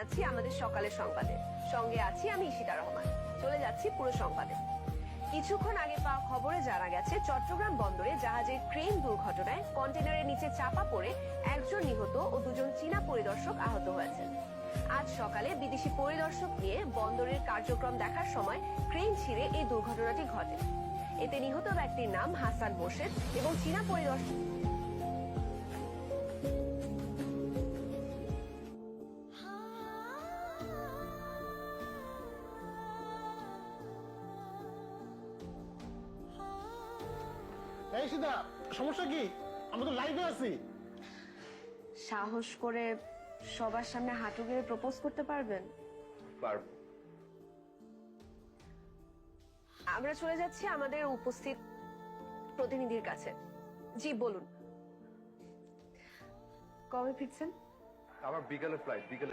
আছি আমাদের সকালের সংবাদে, সঙ্গে আছি আমি ঈশিতা রহমান। চলে যাচ্ছি পুরো সংবাদে। কিছুক্ষণ আগে পাওয়া খবরে জানা গেছে, চট্টগ্রাম বন্দরে জাহাজের ক্রেন দুর্ঘটনায় কন্টেনারের নিচে চাপা পড়ে একজন নিহত ও দুজন চীনা পরিদর্শক আহত হয়েছেন। আজ সকালে বিদেশি পরিদর্শক নিয়ে বন্দরের কার্যক্রম দেখার সময় ক্রেন ছিঁড়ে এই দুর্ঘটনাটি ঘটে। এতে নিহত ব্যক্তির নাম হাসান মোর্শেদ এবং চীনা পরিদর্শক এই সীতা, সমস্যা কি? আমরা তো লাইভে আছি। সাহস করে সবার সামনে হাঁটু গেড়ে প্রপোজ করতে পারবেন? পারবো। আমরা চলে যাচ্ছি আমাদের উপস্থিত প্রতিনিধির কাছে। জি বলুন, কবে ফিরছেন? আমার বিকালে ফ্লাইট, বিকালে